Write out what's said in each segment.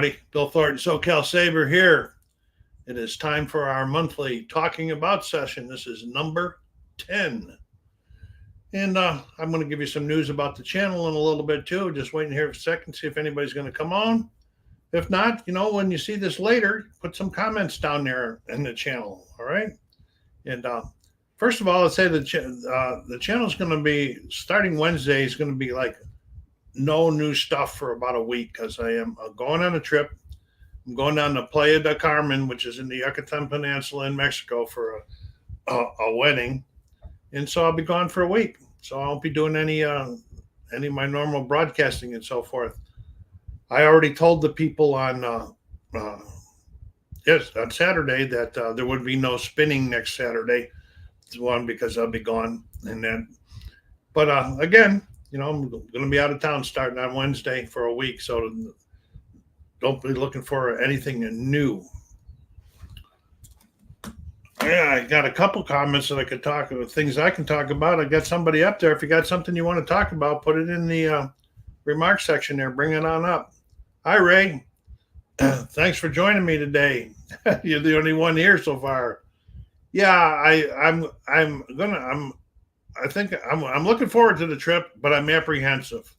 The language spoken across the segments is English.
everybody. Bill Thornton, SoCalSabre here. It is time for our monthly Talking About session. This is number 10. And I'm going to give you some news about the channel in a little bit too. Just waiting here for a second, see if anybody's going to come on. If not, when you see this later, put some comments down there in the channel. All right. And first of all, let's say the channel is going to be starting Wednesday. Is going to be like no new stuff for about a week because I am going on a trip. I'm going down to Playa del Carmen, which is in the Yucatan Peninsula in Mexico for a wedding, and so I'll be gone for a week. So I won't be doing any of my normal broadcasting and so forth. I already told the people on Saturday that there would be no spinning next Saturday. One because I'll be gone, and then, but again, I'm going to be out of town starting on Wednesday for a week, so don't be looking for anything new. Yeah, I got a couple comments that I could talk about, things I can talk about. I got somebody up there. If you got something you want to talk about, put it in the remarks section there. Bring it on up. Hi, Ray. Thanks for joining me today. You're the only one here so far. Yeah, I'm looking forward to the trip, but I'm apprehensive.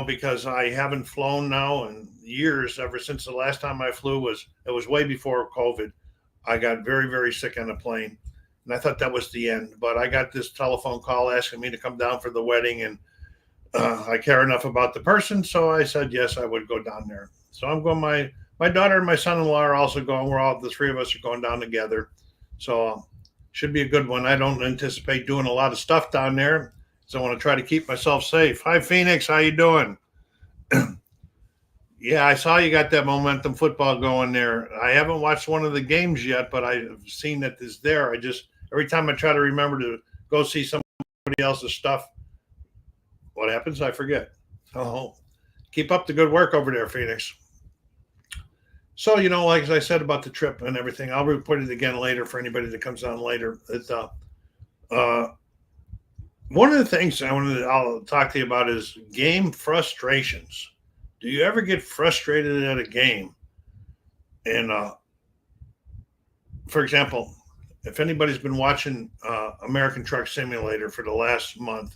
Because I haven't flown now in years. Ever since the last time I flew it was way before COVID. I got very, very sick on a plane, and I thought that was the end. But I got this telephone call asking me to come down for the wedding, and I care enough about the person, so I said yes, I would go down there. So I'm going. My daughter and my son-in-law are also going. The three of us are going down together. So should be a good one. I don't anticipate doing a lot of stuff down there, so I want to try to keep myself safe. Hi, Phoenix. How you doing? Yeah, I saw you got that momentum football going there. I haven't watched one of the games yet, but I've seen that it's there. Every time I try to remember to go see somebody else's stuff, what happens? I forget. Oh, keep up the good work over there, Phoenix. So, like I said about the trip and everything, I'll report it again later for anybody that comes on later. It's one of the things I'll talk to you about is game frustrations. Do you ever get frustrated at a game? And for example, if anybody's been watching American Truck Simulator for the last month,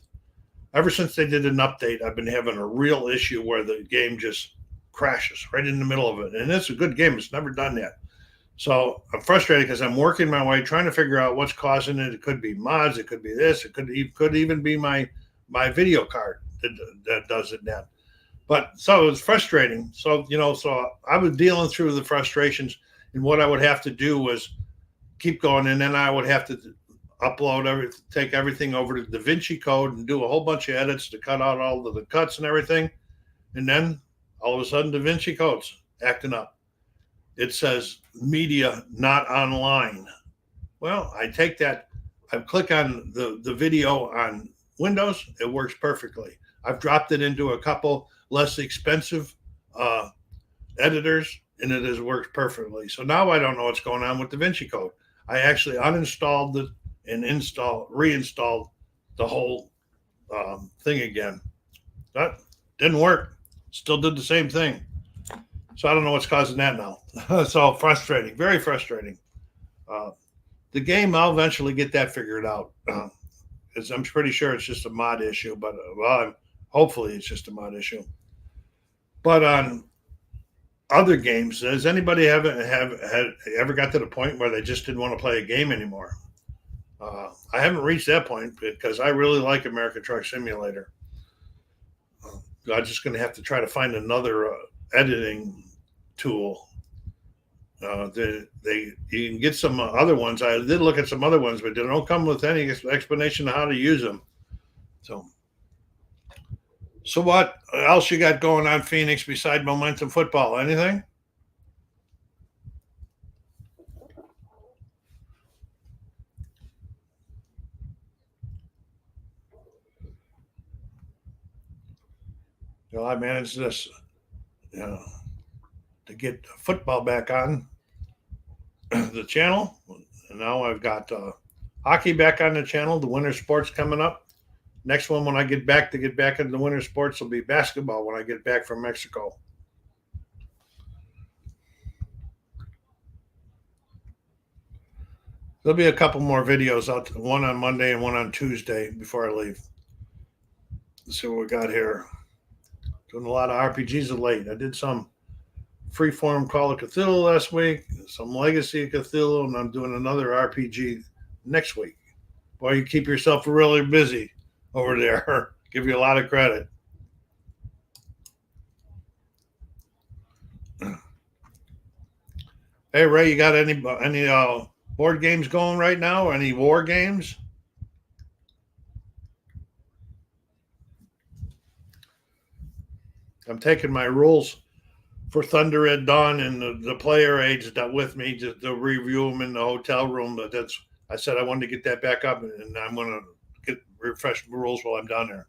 ever since they did an update, I've been having a real issue where the game just crashes right in the middle of it. And it's a good game. It's never done that. So I'm frustrated because I'm working my way, trying to figure out what's causing it. It could be mods. It could be this. It could even be my video card that does it now. But so it was frustrating. So, so I was dealing through the frustrations, and what I would have to do was keep going. And then I would have to take everything over to DaVinci Code and do a whole bunch of edits to cut out all of the cuts and everything. And then all of a sudden, DaVinci Code's acting up. It says media not online. Well, I take that. I click on the video on Windows. It works perfectly. I've dropped it into a couple less expensive editors, and it has worked perfectly. So now I don't know what's going on with DaVinci Code. I actually uninstalled it and reinstalled the whole thing again. That didn't work. Still did the same thing. So I don't know what's causing that now. So frustrating, very frustrating. The game, I'll eventually get that figured out. Because I'm pretty sure it's just a mod issue, but hopefully it's just a mod issue. But on other games, does anybody ever got to the point where they just didn't want to play a game anymore? I haven't reached that point because I really like American Truck Simulator. I'm just going to have to try to find another editing tool. You can get some other ones. I did look at some other ones, but they don't come with any explanation of how to use them. So what else you got going on, Phoenix, beside momentum football? Anything? I managed this, to get football back on the channel. And now I've got hockey back on the channel. The winter sports coming up. Next one, when I get back into winter sports, will be basketball when I get back from Mexico. There'll be a couple more videos out, one on Monday and one on Tuesday before I leave. Let's see what we got here. Doing a lot of RPGs of late. I did some Freeform Call of Cthulhu last week, some Legacy of Cthulhu, and I'm doing another RPG next week. Boy, you keep yourself really busy over there. Give you a lot of credit. Hey Ray, you got any board games going right now? Any war games? I'm taking my rules for Thunder at Dawn and the player aids that with me to review them in the hotel room. But I said I wanted to get that back up, and I'm going to get refresh the rules while I'm down there.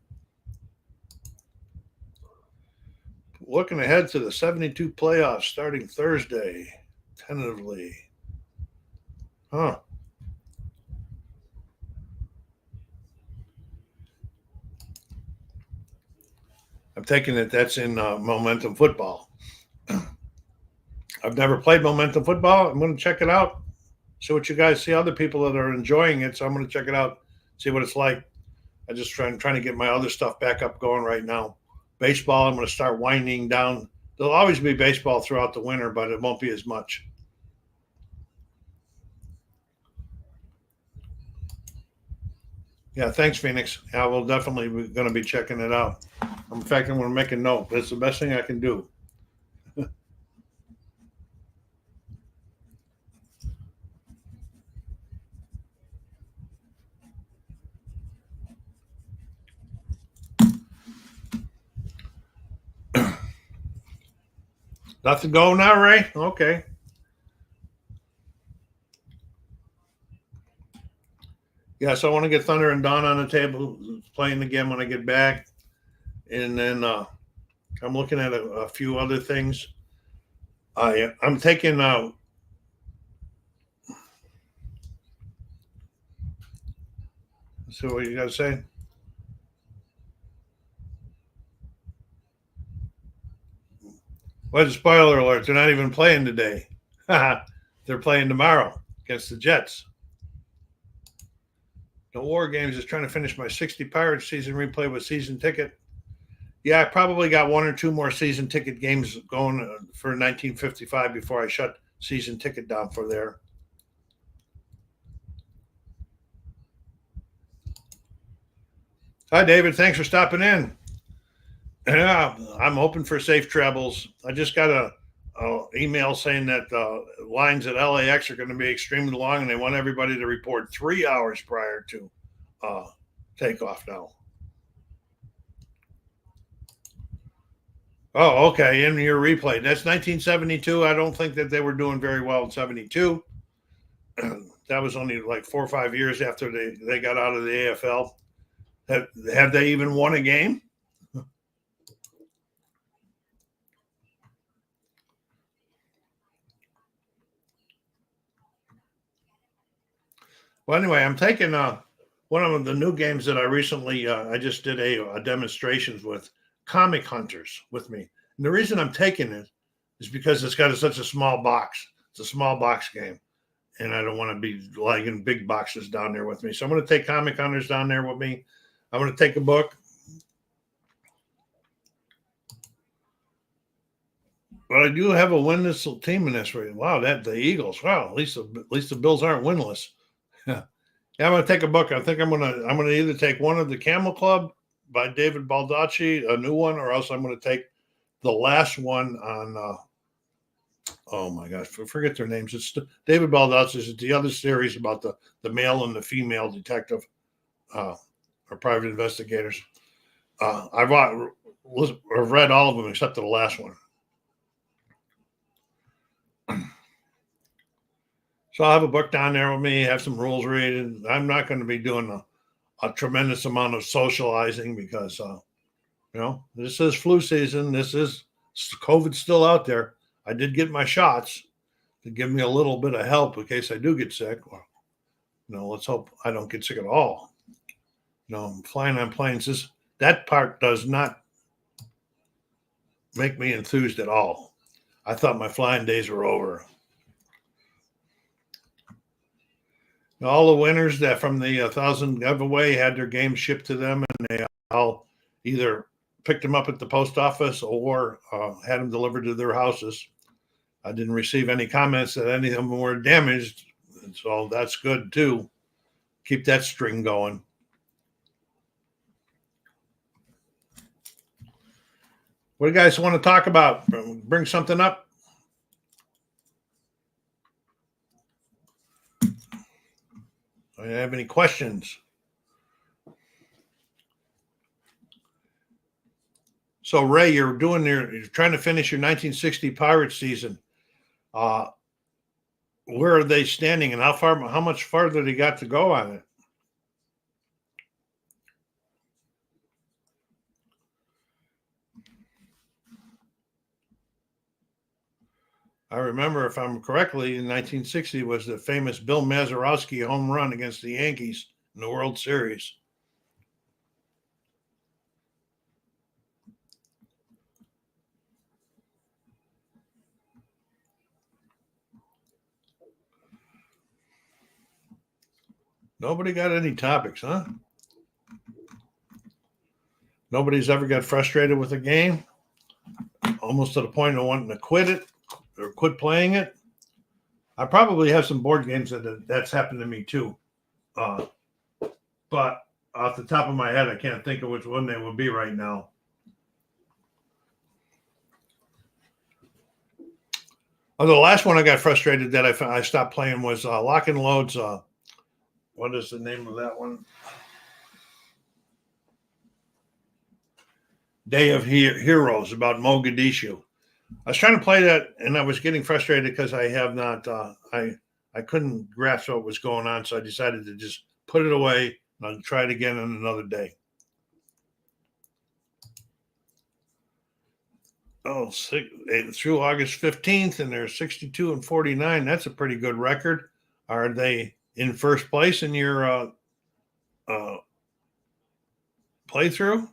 Looking ahead to the 72 playoffs starting Thursday, tentatively. Huh. I'm taking it that's in Momentum Football. I've never played Momentum Football. I'm going to check it out. See what you guys see other people that are enjoying it. So I'm going to check it out, see what it's like. I'm trying to get my other stuff back up going right now. Baseball, I'm going to start winding down. There'll always be baseball throughout the winter, but it won't be as much. Yeah, thanks, Phoenix. I will definitely be going to be checking it out. In fact, I'm going to make a note. That's the best thing I can do. Nothing going now, Ray? Okay. Yeah, so I want to get Thunder and Dawn on the table, playing again when I get back. And then I'm looking at a few other things. I'm taking let's see what you got to say. Well, spoiler alert, they're not even playing today. They're playing tomorrow against the Jets. The War Games is trying to finish my 60 Pirates season replay with season ticket. Yeah, I probably got one or two more season ticket games going for 1955 before I shut season ticket down for there. Hi, David. Thanks for stopping in. Yeah, I'm hoping for safe travels. I just got a email saying that lines at LAX are going to be extremely long, and they want everybody to report 3 hours prior to takeoff now. Oh, okay. In your replay, that's 1972. I don't think that they were doing very well in 72. That was only like 4 or 5 years after they got out of the AFL. Have they even won a game? Well, anyway, I'm taking one of the new games that I recently I just did a demonstrations with Comic Hunters with me. And the reason I'm taking it is because it's got such a small box. It's a small box game, and I don't want to be lugging big boxes down there with me. So I'm going to take Comic Hunters down there with me. I'm going to take a book. But I do have a winless team in this race. Wow, that the Eagles. Wow, at least the Bills aren't winless. Yeah, I'm going to take a book. I think I'm going to either take one of the Camel Club by David Baldacci, a new one, or else I'm going to take the last one on. Oh my gosh, forget their names. It's David Baldacci. Is the other series about the male and the female detective or private investigators. I've read all of them except the last one. So I'll have a book down there with me, have some rules read. I'm not going to be doing a tremendous amount of socializing because, this is flu season. This is COVID's still out there. I did get my shots to give me a little bit of help in case I do get sick. Or, let's hope I don't get sick at all. Flying on planes, that part does not make me enthused at all. I thought my flying days were over. All the winners that from the 1,000 giveaway had their games shipped to them, and they all either picked them up at the post office or had them delivered to their houses. I didn't receive any comments that any of them were damaged, so that's good too. Keep that string going. What do you guys want to talk about? Bring something up? Do you have any questions? So Ray, you're trying to finish your 1960 Pirates season. Where are they standing, and how much farther they got to go on it? I remember, if I'm correctly, in 1960 was the famous Bill Mazeroski home run against the Yankees in the World Series. Nobody got any topics, huh? Nobody's ever got frustrated with a game, almost to the point of wanting to quit it or quit playing it. I probably have some board games that's happened to me too. But off the top of my head, I can't think of which one they would be right now. Oh, the last one I got frustrated that I stopped playing was Lock and Load's. What is the name of that one? Day of Heroes, about Mogadishu. I was trying to play that, and I was getting frustrated because I have not. I couldn't grasp what was going on, so I decided to just put it away and I'll try it again on another day. Oh, through August 15th, and they're 62 and 49. That's a pretty good record. Are they in first place in your playthrough?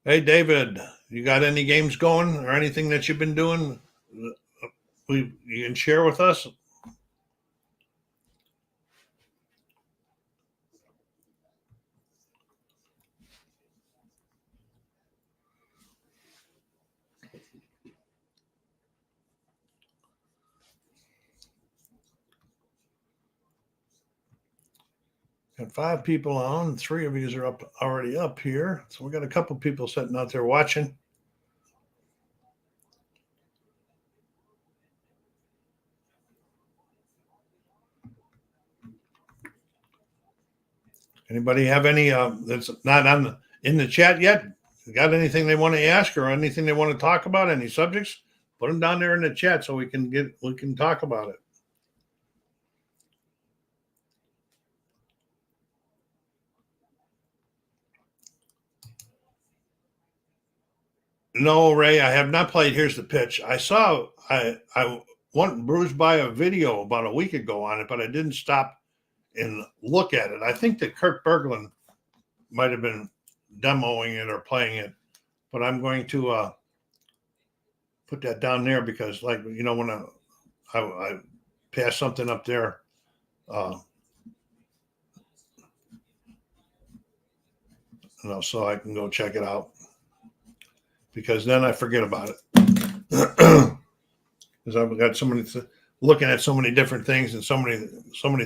Hey, David, you got any games going or anything that you've been doing you can share with us? Got 5 people on. 3 of you are already up here. So we got a couple people sitting out there watching. Anybody have any that's not in the chat yet? Got anything they want to ask or anything they want to talk about? Any subjects? Put them down there in the chat so we can talk about it. No, Ray, I have not played Here's the Pitch. I went bruised by a video about a week ago on it, but I didn't stop and look at it. I think that Kurt Berglund might have been demoing it or playing it, but I'm going to put that down there because, like, when I pass something up there, so I can go check it out, because then I forget about it. Because I've got so many looking at so many different things and so many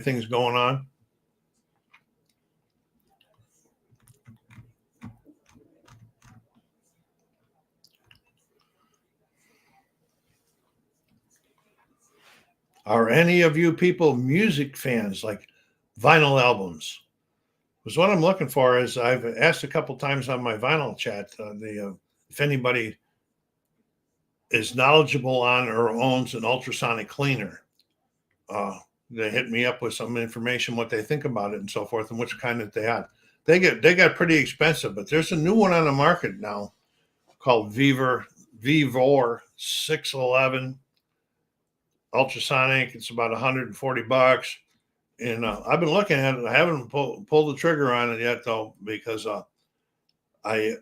things going on. Are any of you people music fans, like vinyl albums? Because what I'm looking for is, I've asked a couple times on my vinyl chat, if anybody is knowledgeable on or owns an ultrasonic cleaner. They hit me up with some information, what they think about it and so forth, and which kind that they have. They got pretty expensive, but there's a new one on the market now called Vivor 611 ultrasonic. It's about $140. And I've been looking at it. I haven't pulled the trigger on it yet, though, because I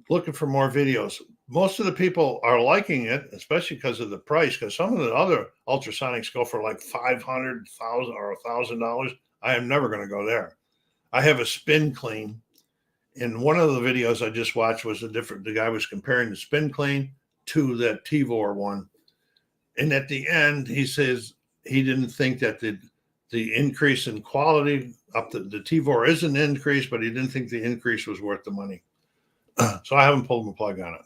looking for more videos. Most of the people are liking it, especially because of the price. Because some of the other ultrasonics go for like $500,000 or $1,000. I am never going to go there. I have a spin clean, and one of the videos I just watched was the guy was comparing the spin clean to that Tevor one, and at the end he says he didn't think that the increase in quality up the Tevor is an increase, but he didn't think the increase was worth the money. So I haven't pulled the plug on it.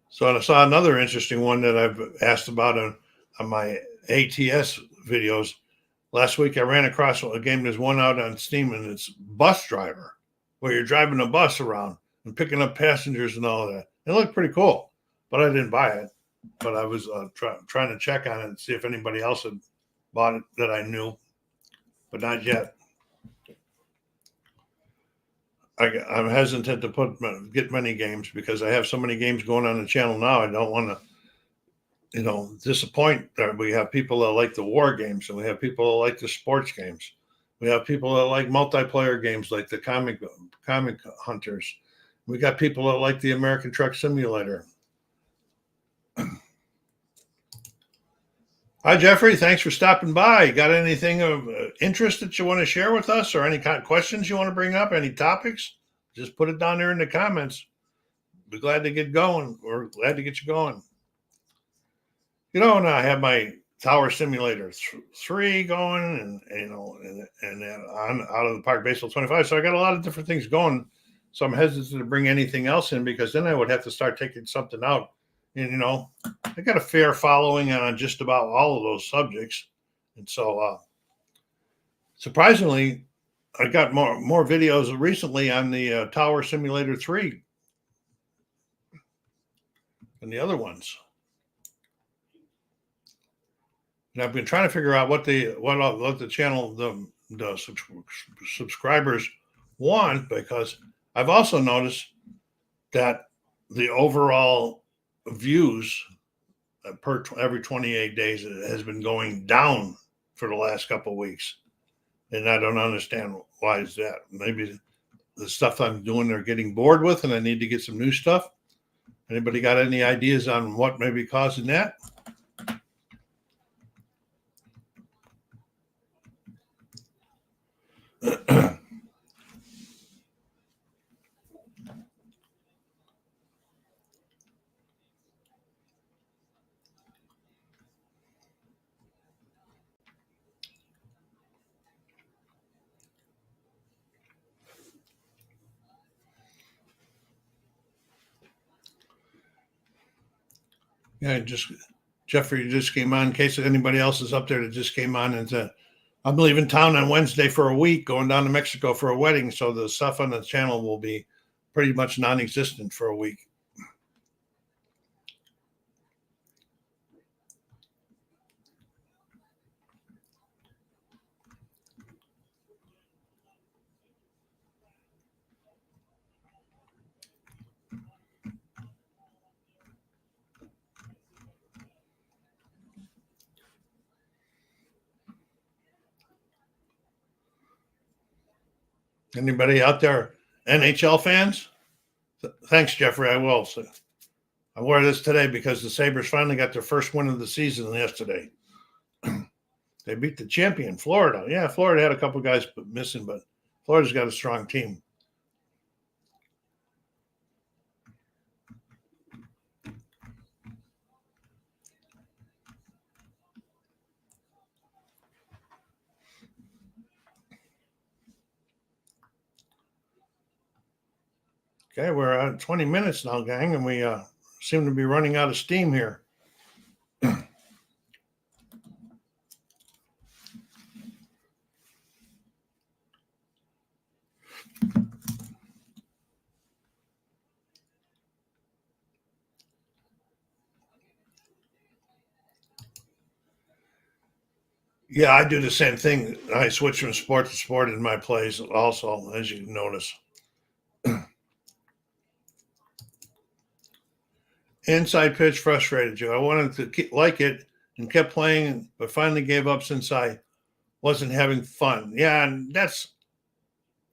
So I saw another interesting one that I've asked about on my ATS videos. Last week I ran across a game. There's one out on Steam, and it's Bus Driver, where you're driving a bus around and picking up passengers and all of that. It looked pretty cool, but I didn't buy it. But I was trying to check on it and see if anybody else had bought it that I knew, but not yet. I'm hesitant to get many games because I have so many games going on the channel now. I don't want to, disappoint. We have people that like the war games, and we have people that like the sports games. We have people that like multiplayer games, like the comic hunters. We got people that like the American Truck Simulator. Hi, Jeffrey. Thanks for stopping by. Got anything of interest that you want to share with us, or any kind of questions you want to bring up, any topics? Just put it down there in the comments. Be glad to get going. We're glad to get you going. And I have my Tower Simulator 3 going, and on out of the Park Baseball 25. So I got a lot of different things going. So I'm hesitant to bring anything else in, because then I would have to start taking something out. And, I got a fair following on just about all of those subjects. And so, surprisingly, I got more videos recently on the Tower Simulator 3 than the other ones. And I've been trying to figure out what the channel, the subscribers want, because I've also noticed that the overall views per every 28 days has been going down for the last couple of weeks, and I don't understand why is that. Maybe the stuff I'm doing they're getting bored with, and I need to get some new stuff. Anybody got any ideas on what may be causing that? Yeah, Jeffrey just came on. In case anybody else is up there that just came on and said, I'm leaving town on Wednesday for a week, going down to Mexico for a wedding. So the stuff on the channel will be pretty much non-existent for a week. Anybody out there, NHL fans? Thanks, Jeffrey. I will. So I wore this today because the Sabres finally got their first win of the season yesterday. They beat the champion, Florida. Yeah, Florida had a couple guys missing, but Florida's got a strong team. Okay, we're at 20 minutes now, gang, and we seem to be running out of steam here. Yeah, I do the same thing. I switch from sport to sport in my plays also, as you notice. Inside pitch frustrated you. I wanted to like it and kept playing, but finally gave up since I wasn't having fun. Yeah, and that's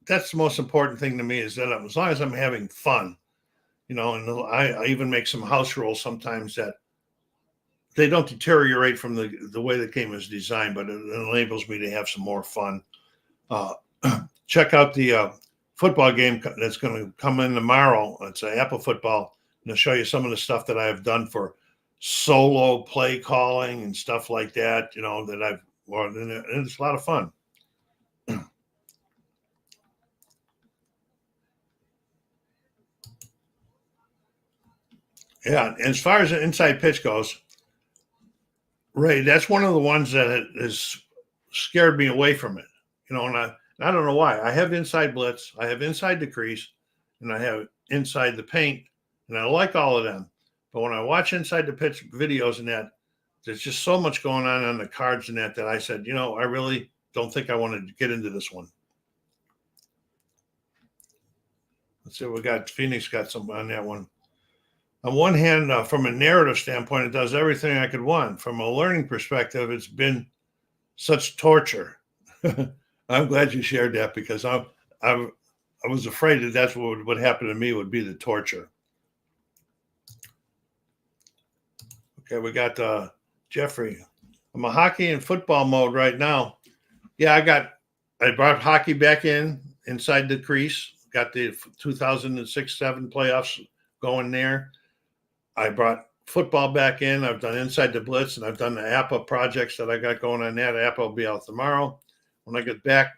the most important thing to me is that as long as I'm having fun, and I even make some house rules sometimes that they don't deteriorate from the way the game is designed, but it enables me to have some more fun. Uh, check out the football game that's going to come in tomorrow. It's a Apple football, and I'll show you some of the stuff that I've done for solo play calling and stuff like that. That and it's a lot of fun. Yeah, as far as the inside pitch goes, Ray, that's one of the ones that has scared me away from it. And I don't know why. I have inside blitz, I have inside the crease, and I have inside the paint, and I like all of them. But when I watch inside the pitch videos and that, there's just so much going on the cards and that I said, I really don't think I want to get into this one. Let's see what we got. Phoenix got some on that one. On one hand, from a narrative standpoint, it does everything I could want. From a learning perspective, it's been such torture. I'm glad you shared that because I was afraid that that's what would happen to me would be the torture. Okay, we got Jeffrey. I'm a hockey and football mode right now. Yeah, I brought hockey back inside the crease. Got the 2006-7 playoffs going there. I brought football back in. I've done inside the blitz, and I've done the APA projects that I got going on that. APA will be out tomorrow. When I get back,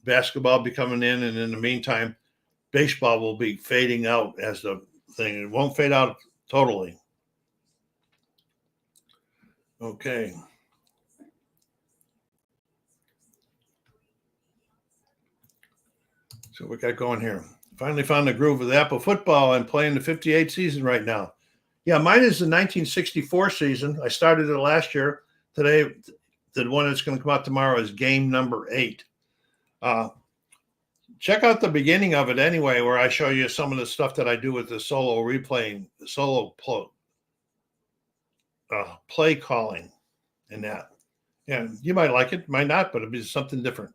basketball will be coming in, and in the meantime, baseball will be fading out as the thing. It won't fade out totally. Okay. So we got going here. Finally found the groove with Apple football. I'm playing the 58 season right now. Yeah, mine is the 1964 season. I started it last year. Today, the one that's going to come out tomorrow is game number 8. Check out the beginning of it anyway, where I show you some of the stuff that I do with the solo replaying, the solo play calling and that. Yeah, you might like it, might not, but it'll be something different.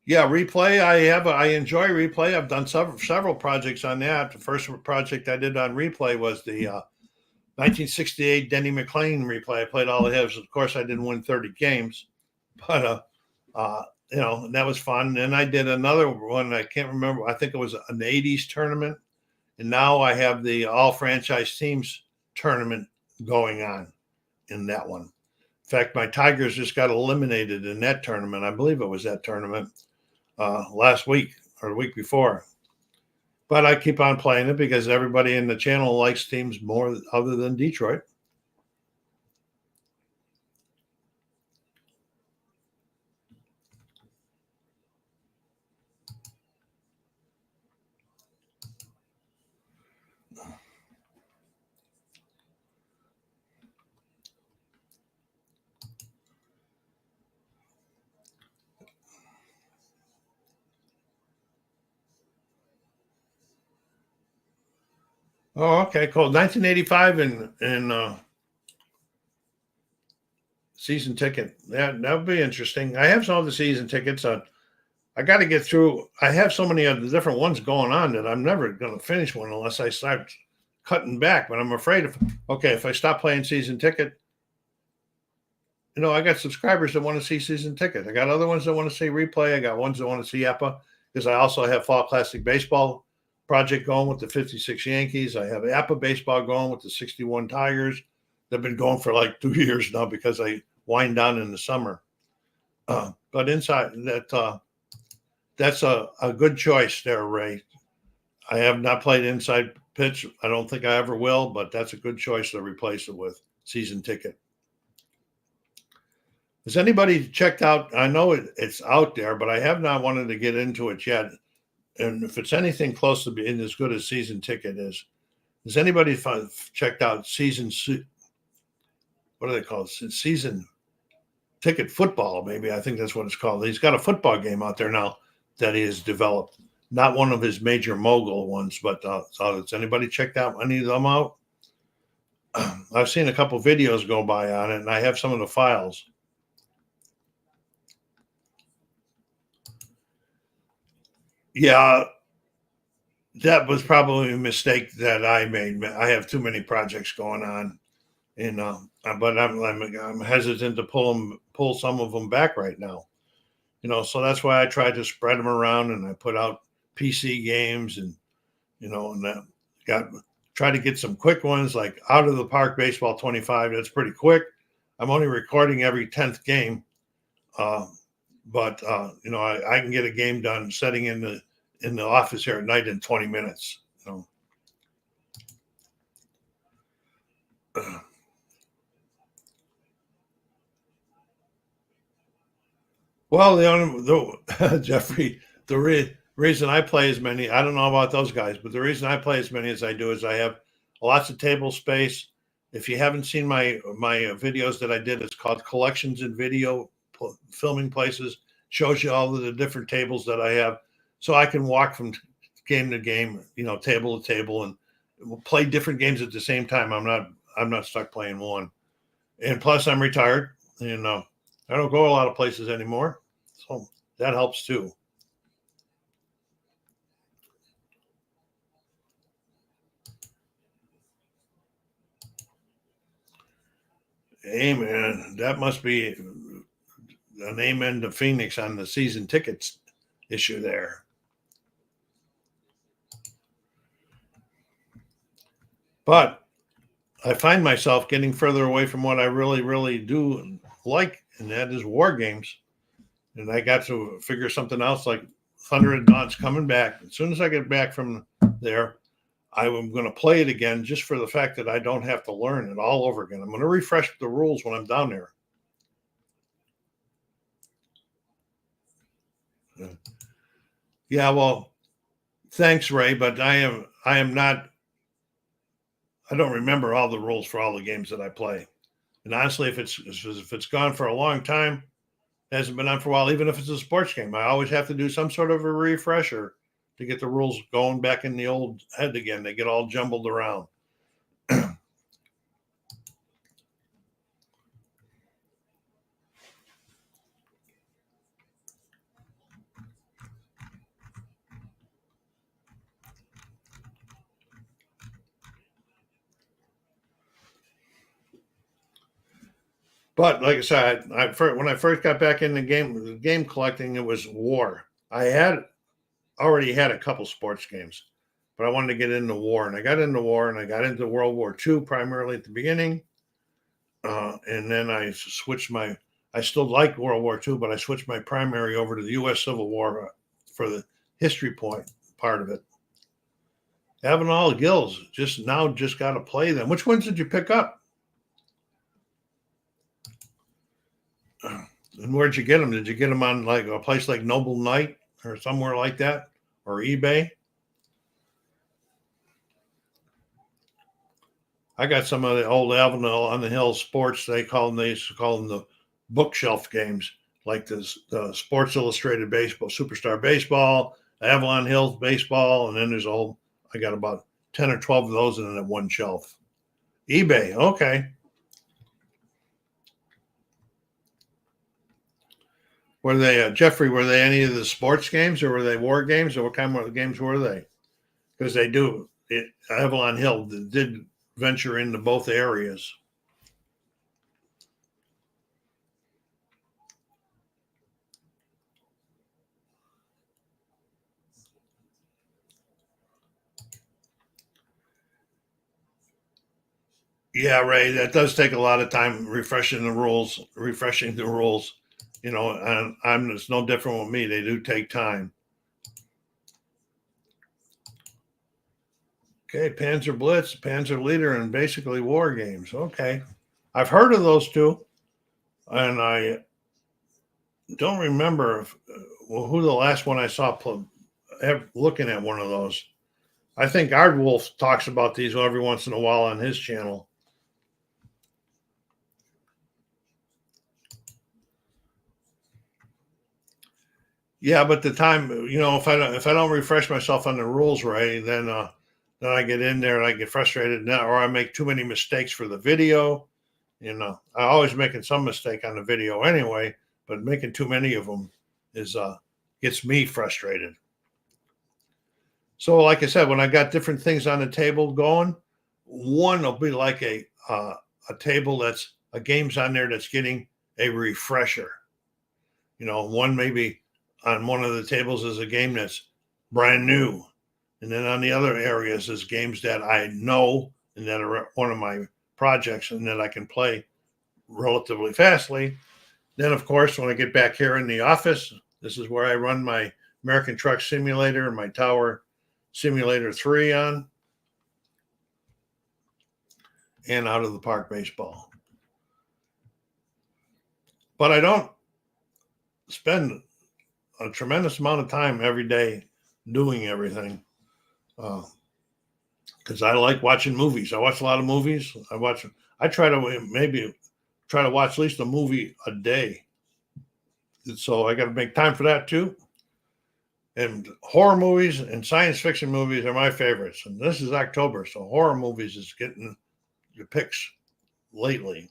Yeah, replay. I enjoy replay. I've done several projects on that. The first project I did on replay was the 1968 Denny McClain replay. I played all of his. Of course, I didn't win 30 games, but that was fun. And then I did another one. I can't remember. I think it was an 80s tournament, and now I have the all franchise teams tournament going on in that one. In fact, my Tigers just got eliminated in that tournament. I believe it was that tournament. Last week or the week before. But I keep on playing it because everybody in the channel likes teams more other than Detroit. Oh, okay, cool. 1985 and season ticket. That would be interesting. I have some of the season tickets. I got to get through. I have so many of the different ones going on that I'm never going to finish one unless I start cutting back. But I'm afraid if I stop playing season ticket, I got subscribers that want to see season ticket. I got other ones that want to see replay. I got ones that want to see APA because I also have Fall Classic Baseball project going with the 56 Yankees. I have APA baseball going with the 61 Tigers. They've been going for like 2 years now because I wind down in the summer. But inside that's a good choice there, Ray. I have not played inside pitch. I don't think I ever will, but that's a good choice to replace it with season ticket. Has anybody checked out? I know it's out there, but I have not wanted to get into it yet. And if it's anything close to being as good as season ticket is, has anybody checked out what do they call it? Season ticket football, maybe. I think that's what it's called. He's got a football game out there now that he has developed. not one of his major mogul ones. But so has anybody checked out any of them out? I've seen a couple videos go by on it, and I have some of the files. Yeah, that was probably a mistake that I made. I have too many projects going on, and but I'm hesitant to pull some of them back right now. So that's why I tried to spread them around, and I put out PC games, and and got try to get some quick ones like Out of the Park Baseball 25. That's pretty quick. I'm only recording every 10th game, but I can get a game done sitting in the office here at night in 20 minutes. Well, Jeffrey, reason I play as many, I don't know about those guys, but the reason I play as many as I do is I have lots of table space. If you haven't seen my videos that I did, it's called Collections in Video Filming Places. Shows you all of the different tables that I have, so I can walk from game to game, table to table, and play different games at the same time. I'm not stuck playing one. And plus, I'm retired, and I don't go a lot of places anymore. So that helps too. Hey man, that must be an amen to Phoenix on the season tickets issue there. But I find myself getting further away from what I really, really do like, and that is war games. And I got to figure something else like Thunder and Dawn's coming back. As soon as I get back from there, I'm going to play it again just for the fact that I don't have to learn it all over again. I'm going to refresh the rules when I'm down there. Yeah, well, thanks, Ray, but I am not. I don't remember all the rules for all the games that I play. And honestly, if it's gone for a long time, hasn't been on for a while, even if it's a sports game, I always have to do some sort of a refresher to get the rules going back in the old head again. They get all jumbled around. But like I said, when I first got back in the game collecting, it was war. I had already had a couple sports games, but I wanted to get into war, and I got into war, and I got into World War II primarily at the beginning, and then I switched my. I still like World War II, but I switched my primary over to the U.S. Civil War for the history part of it. Having all the gills, just got to play them. Which ones did you pick up? And where'd you get them? Did you get them on like a place like Noble Knight or somewhere like that, or eBay? I got some of the old Avenel on the Hill sports. They used to call them the bookshelf games, like the Sports Illustrated Baseball, Superstar Baseball, Avalon Hills Baseball, and then I got about 10 or 12 of those in that one shelf. eBay, okay. Were they, Jeffrey, were they any of the sports games, or were they war games, or what kind of games were they? Because Avalon Hill did venture into both areas. Yeah, Ray, that does take a lot of time refreshing the rules. And it's no different with me. They do take time. Okay, Panzer Blitz, Panzer Leader, and basically war games. Okay, I've heard of those two, and I don't remember who the last one I saw looking at one of those. I think Ardwolf talks about these every once in a while on his channel. Yeah, but the time, if I don't refresh myself on the rules right, then I get in there and I get frustrated now, or I make too many mistakes for the video. I always making some mistake on the video anyway, but making too many of them is gets me frustrated. So, like I said, when I got different things on the table going, one will be like a table that's a game's on there that's getting a refresher. One maybe on one of the tables is a game that's brand new, and then on the other areas is games that I know and that are one of my projects and that I can play relatively fastly. Then, of course, when I get back here in the office, this is where I run my American Truck Simulator and my Tower Simulator 3 on, and Out of the Park Baseball. But I don't spend a tremendous amount of time every day doing everything because I like watching movies. I watch a lot of movies. I try to maybe try to watch at least a movie a day. So I got to make time for that too. And horror movies and science fiction movies are my favorites. And this is October, so horror movies is getting the picks lately.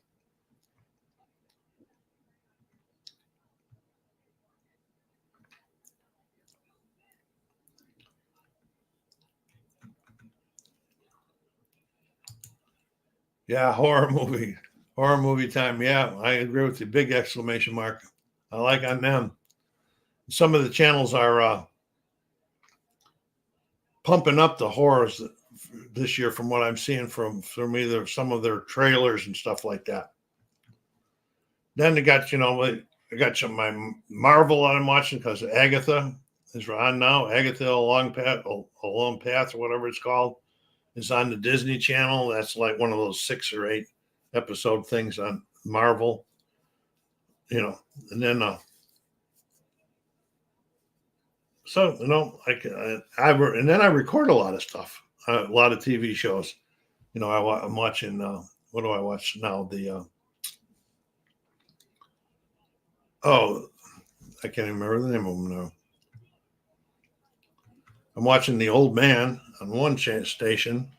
Yeah, horror movie time. Yeah, I agree with you. Big exclamation mark. I like on them. Some of the channels are pumping up the horrors this year, from what I'm seeing from either some of their trailers and stuff like that. Then they got I got some my Marvel I'm watching because Agatha is on now. Agatha a long path, or whatever it's called, is on the Disney Channel. That's like one of those 6 or 8 episode things on Marvel. And then and then I record a lot of stuff, a lot of TV shows. I'm watching. What do I watch now? Oh, I can't even remember the name of them now. I'm watching The Old Man on one station,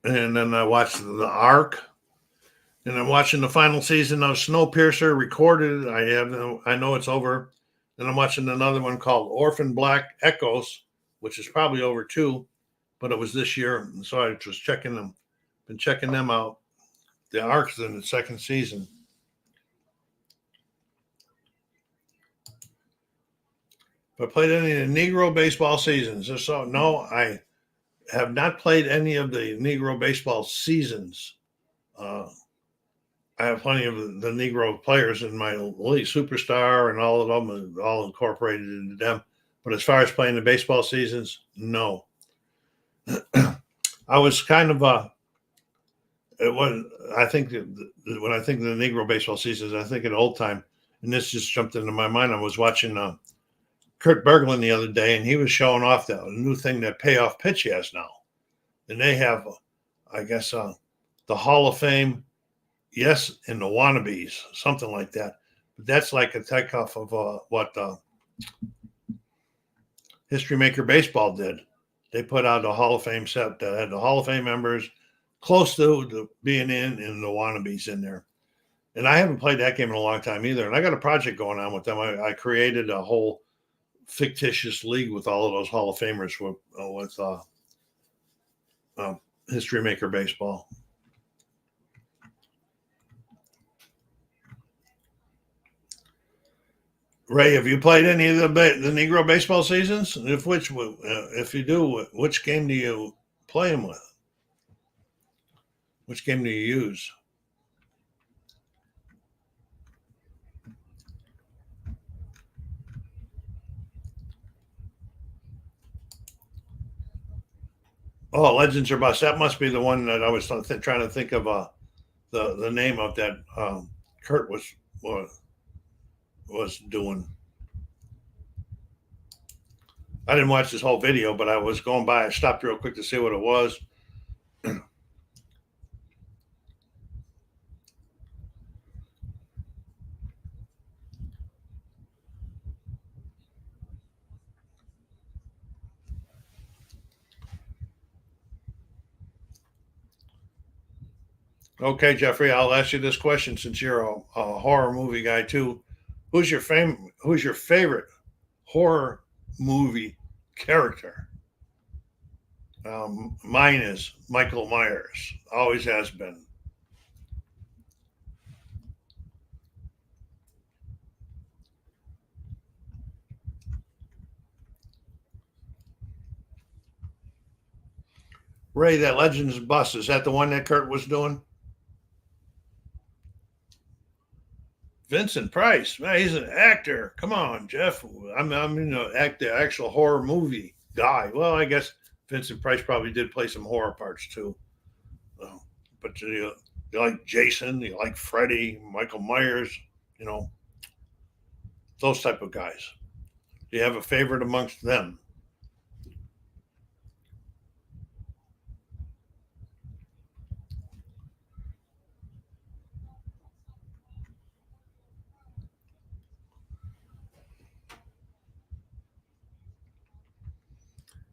and then I watched The Ark, and I'm watching the final season of Snowpiercer recorded. I know it's over. And I'm watching another one called Orphan Black Echoes, which is probably over too, but it was this year, and so I was checking them. Been checking them out. The Ark's in the 2nd season. Have I played any of the Negro baseball seasons? So no, I have not played any of the Negro baseball seasons. I have plenty of the Negro players in my Elite Superstar, and all of them are all incorporated into them. But as far as playing the baseball seasons, no. I was kind of it was. I think when I think of the Negro baseball seasons, I think of old time, and this just jumped into my mind. I was watching Kurt Berglund the other day, and he was showing off that new thing that Payoff Pitch has now, and they have, I guess, the Hall of Fame, yes, and the wannabes, something like that. But that's like a takeoff of what History Maker Baseball did. They put out a Hall of Fame set that had the Hall of Fame members close to being in, and the wannabes in there. And I haven't played that game in a long time either. And I got a project going on with them. I created a whole fictitious league with all of those Hall of Famers with History Maker Baseball. Ray, have you played any of the Negro baseball seasons? If you do, which game do you play them with? Which game do you use? Oh, Legends or Bust. That must be the one that I was trying to think of the name of that Kurt was doing. I didn't watch this whole video, but I was going by. I stopped real quick to see what it was. Okay, Jeffrey, I'll ask you this question since you're a horror movie guy too. Who's your favorite horror movie character? Mine is Michael Myers. Always has been. Ray, that Legends bus, is that the one that Kurt was doing? Vincent Price, man, he's an actor. Come on, Jeff. I'm the actual horror movie guy. Well, I guess Vincent Price probably did play some horror parts too. Uh, but you like Jason, you like Freddy, Michael Myers, you know, those type of guys. Do you have a favorite amongst them?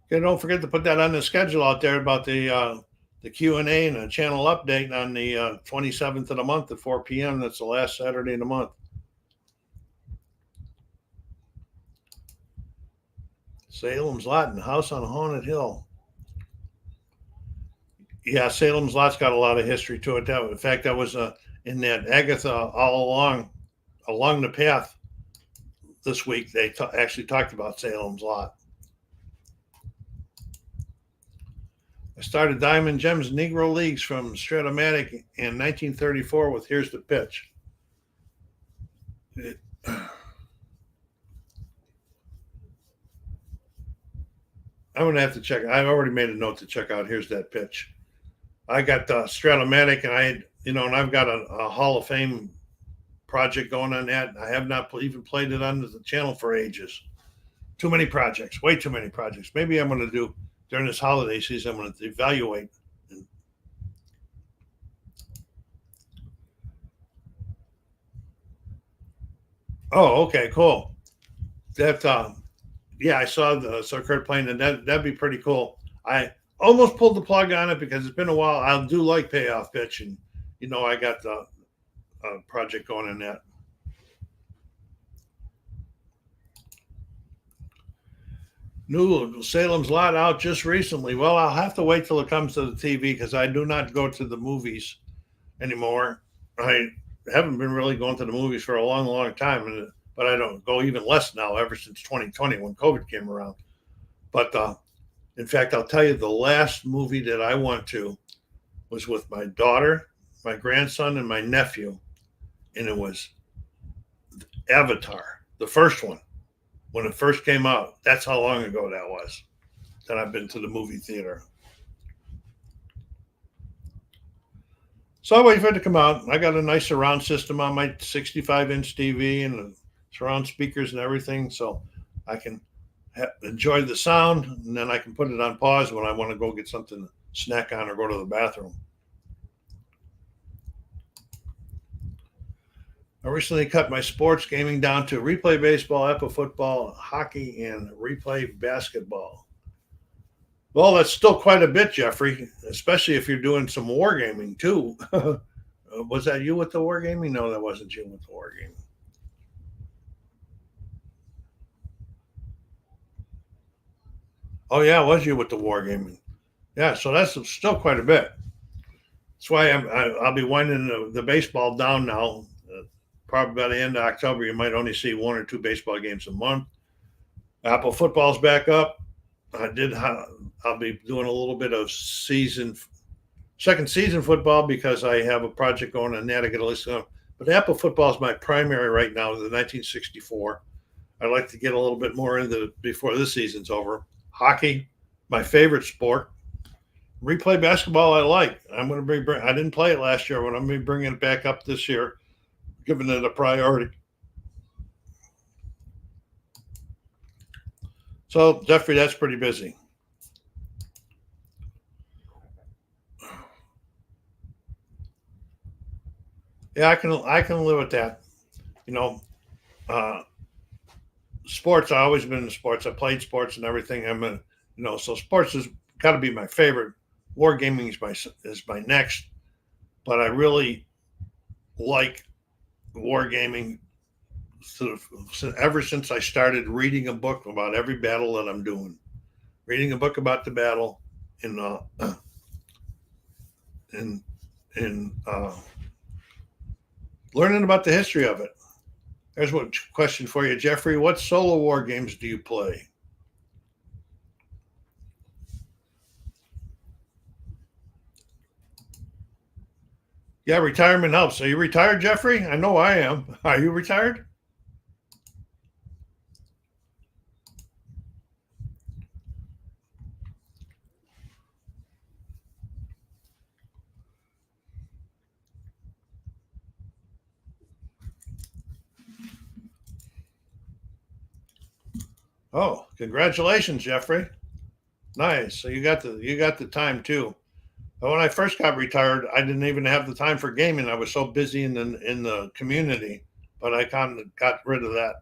Okay, don't forget to put that on the schedule out there about the Q&A and a channel update on the 27th of the month at 4 p.m. That's the last Saturday of the month. Salem's Lot and House on Haunted Hill. Yeah, Salem's Lot's got a lot of history to it. In fact, that was in that Agatha all along the path this week. They actually talked about Salem's Lot. I started Diamond Gems Negro Leagues from Stratomatic in 1934 with Here's the Pitch. I'm going to have to check. I've already made a note to check out Here's That Pitch. I got Stratomatic, and I've got a Hall of Fame project going on that. I have not even played it on the channel for ages. Too many projects, way too many projects. Maybe I'm going to do during this holiday season. I'm going to evaluate. Oh, okay, cool. That yeah, I saw Kurt playing, and that'd be pretty cool. I almost pulled the plug on it because it's been a while. I do like Payoff Pitch, and I got the project going in that. New Salem's Lot out just recently. Well, I'll have to wait till it comes to the TV because I do not go to the movies anymore. I haven't been really going to the movies for a long, long time, but I don't go even less now ever since 2020 when COVID came around. But in fact, I'll tell you, the last movie that I went to was with my daughter, my grandson, and my nephew, and it was Avatar, the first one, when it first came out. That's how long ago that was that I've been to the movie theater. So I wait for it to come out. I got a nice surround system on my 65-inch TV and the surround speakers and everything, so I can enjoy the sound, and then I can put it on pause when I want to go get something to snack on or go to the bathroom. I recently cut my sports gaming down to replay baseball, epo football, hockey, and replay basketball. Well, that's still quite a bit, Jeffrey, especially if you're doing some wargaming too. Was that you with the wargaming? No, that wasn't you with the wargaming. Oh, yeah, it was you with the wargaming. Yeah, so that's still quite a bit. That's why I'll be winding the baseball down now. Probably by the end of October, you might only see one or two baseball games a month. Apple football's back up. I'll be doing a little bit of second season football because I have a project going on that I get a list of. But Apple football is my primary right now, the 1964. I'd like to get a little bit more into before this season's over. Hockey, my favorite sport. Replay basketball, I like. I'm going to I didn't play it last year, but I'm going to be bringing it back up this year, giving it a priority. So, Jeffrey, that's pretty busy. Yeah, I can live with that. Sports. I always been in sports. I played sports and everything. So sports has got to be my favorite. Wargaming is my next. but I really like wargaming sort of ever since I started reading a book about every battle that I'm doing. Reading a book about the battle in in learning about the history of it. There's one question for you, Jeffrey. What solo war games do you play? Yeah, retirement helps. Are you retired, Jeffrey? I know I am. Are you retired? Oh, congratulations, Jeffrey. Nice. So you got the time too. But when I first got retired, I didn't even have the time for gaming. I was so busy in the community, but I kind of got rid of that.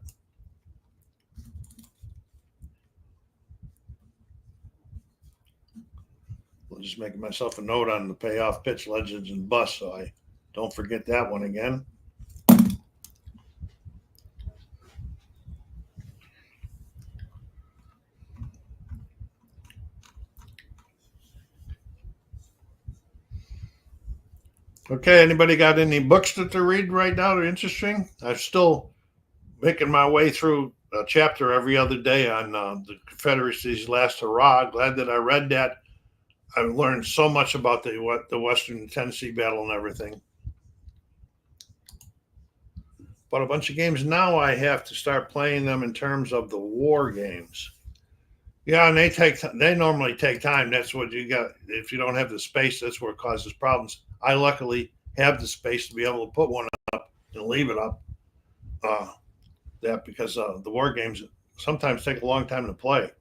I'm just making myself a note on the payoff pitch legends and bust, so I don't forget that one again. Okay, anybody got any books that they're reading right now that are interesting? I'm still making my way through a chapter every other day on the Confederacy's last hurrah. Glad that I read that. I've learned so much about the Western Tennessee battle and everything. But a bunch of games now, I have to start playing them in terms of the war games. Yeah, and they normally take time. That's what you got. If you don't have the space, that's where it causes problems. I luckily have the space to be able to put one up and leave it up. That because the war games sometimes take a long time to play.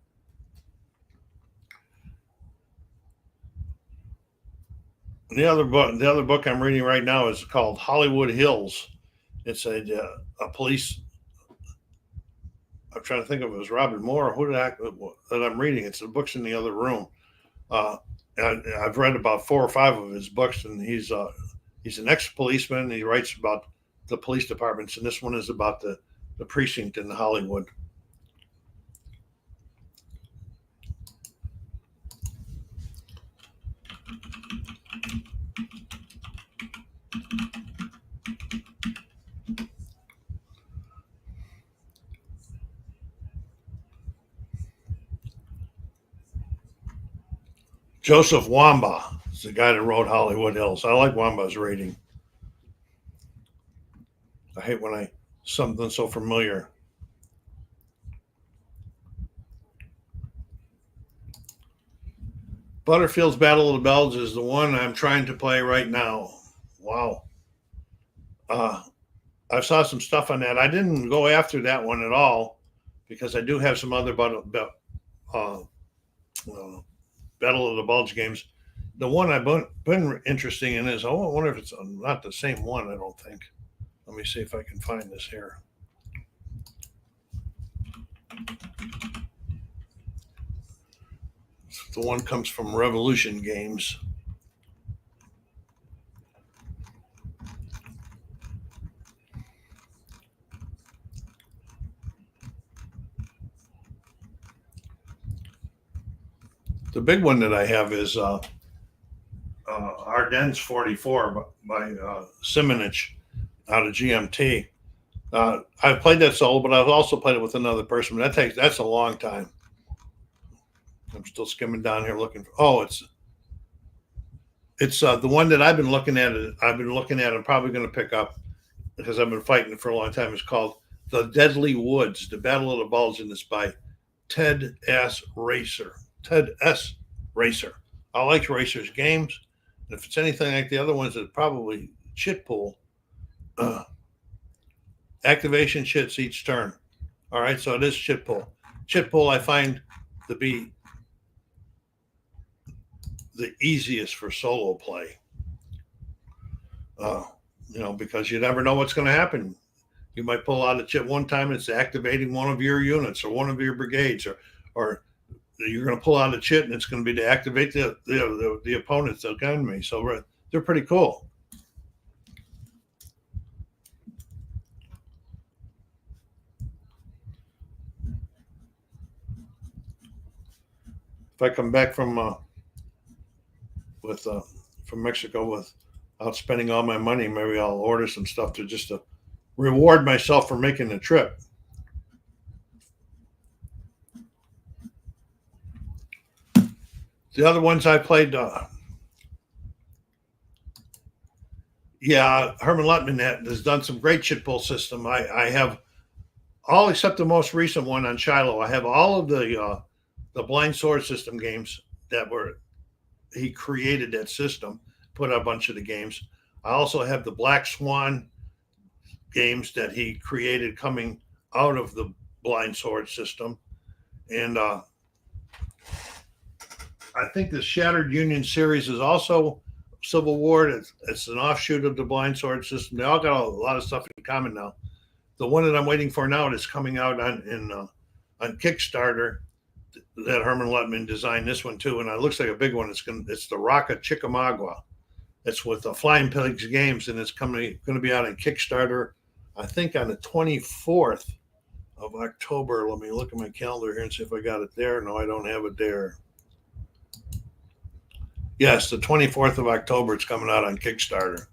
The other book I'm reading right now is called Hollywood Hills. It's a police. I'm trying to think of it was Robert Moore. Who did that I'm reading? It's the books in the other room. I've read about 4 or 5 of his books, and he's an ex-policeman. And he writes about the police departments, and this one is about the precinct in Hollywood. Joseph Wamba is the guy that wrote Hollywood Hills. I like Wamba's rating. I hate when something so familiar. Butterfield's Battle of the Bells is the one I'm trying to play right now. Wow. I saw some stuff on that. I didn't go after that one at all because I do have some other Battle of the Bulge games. The one I've been interested in is I wonder if it's not the same one. I don't think. Let me see if I can find this here. The one comes from Revolution Games. The big one that I have is Ardennes 44 by Simonich out of GMT. I've played that solo, but I've also played it with another person. But that's a long time. I'm still skimming down here looking for. Oh, it's the one that I've been looking at. I'm probably going to pick up because I've been fighting it for a long time. It's called The Deadly Woods: The Battle of the Bulge, and it's by Ted S. Racer. I like Racer's games. And if it's anything like the other ones, it's probably chit pool. Activation chits each turn. All right, so it is chit pool. Chit pool I find to be the easiest for solo play. Because you never know what's going to happen. You might pull out a chit one time and it's activating one of your units or one of your brigades, or you're going to pull out a chit and it's going to be to activate the opponent's enemy. So they're pretty cool. if I come back from Mexico without spending all my money, maybe I'll order some stuff to reward myself for making the trip. The other ones I played, Herman Lutman has done some great shit pull system. I have all except the most recent one on Shiloh. I have all of the Blind Sword system games he created that system, put out a bunch of the games. I also have the Black Swan games that he created coming out of the Blind Sword system. And I think the Shattered Union series is also Civil War. It's an offshoot of the Blind Sword system. They all got a lot of stuff in common now. The one that I'm waiting for now is coming out on Kickstarter. That Herman Lutman designed this one too, and it looks like a big one. It's the Rock of Chickamauga. It's with the Flying Pigs Games, and it's going to be out on Kickstarter, I think, on the 24th of October. Let me look at my calendar here and see if I got it there. No, I don't have it there. Yes, the 24th of October. It's coming out on Kickstarter.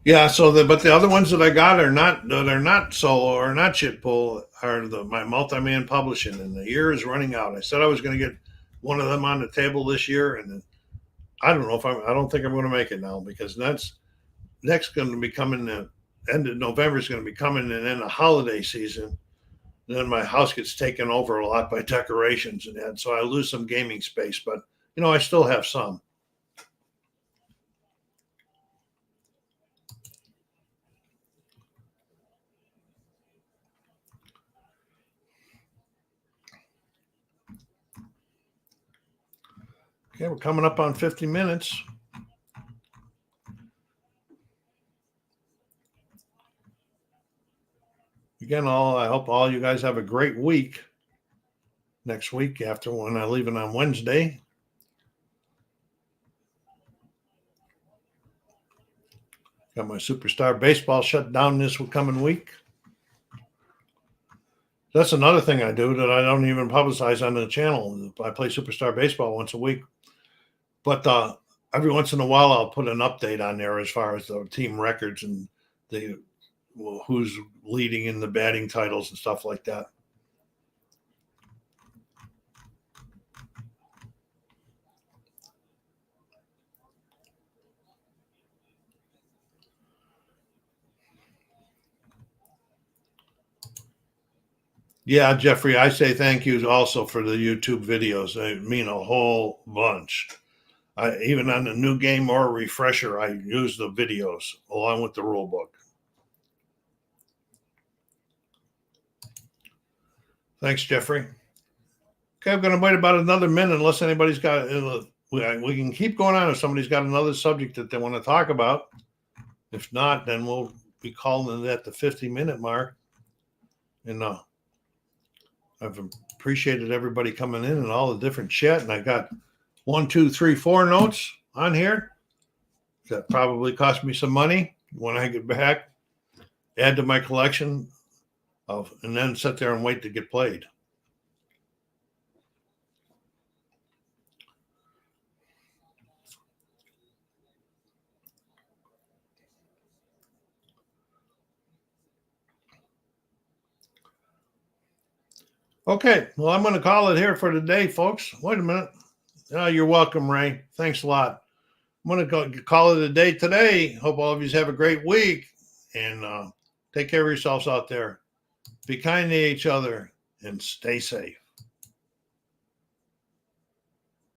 Yeah, but the other ones that I got are not solo or not shit pull are my multi-man publishing, and the year is running out. I said I was going to get one of them on the table this year, and I don't know I don't think I'm going to make it now, because that's next going to be coming. The end of November is going to be coming, and then the holiday season. Then my house gets taken over a lot by decorations and that, so I lose some gaming space. But I still have some. Okay, we're coming up on 50 minutes. Again, I hope all you guys have a great week next week after when I leave it on Wednesday. Got my Superstar Baseball shut down this coming week. That's another thing I do that I don't even publicize on the channel. I play Superstar Baseball once a week. But every once in a while, I'll put an update on there as far as the team records and who's leading in the batting titles and stuff like that. Yeah, Jeffrey, I say thank you also for the YouTube videos. They mean a whole bunch. Even on the new game or refresher, I use the videos along with the rule book. Thanks, Jeffrey. Okay, I'm going to wait about another minute unless anybody's got. We can keep going on if somebody's got another subject that they want to talk about. If not, then we'll be calling it at the 50-minute mark. And I've appreciated everybody coming in and all the different chat. And I got 1, 2, 3, 4 notes on here that probably cost me some money when I get back. Add to my collection and then sit there and wait to get played. Okay, well, I'm going to call it here for today, folks. Wait a minute. Oh, you're welcome, Ray. Thanks a lot. I'm going to call it a day today. Hope all of you have a great week, and take care of yourselves out there. Be kind to each other and stay safe.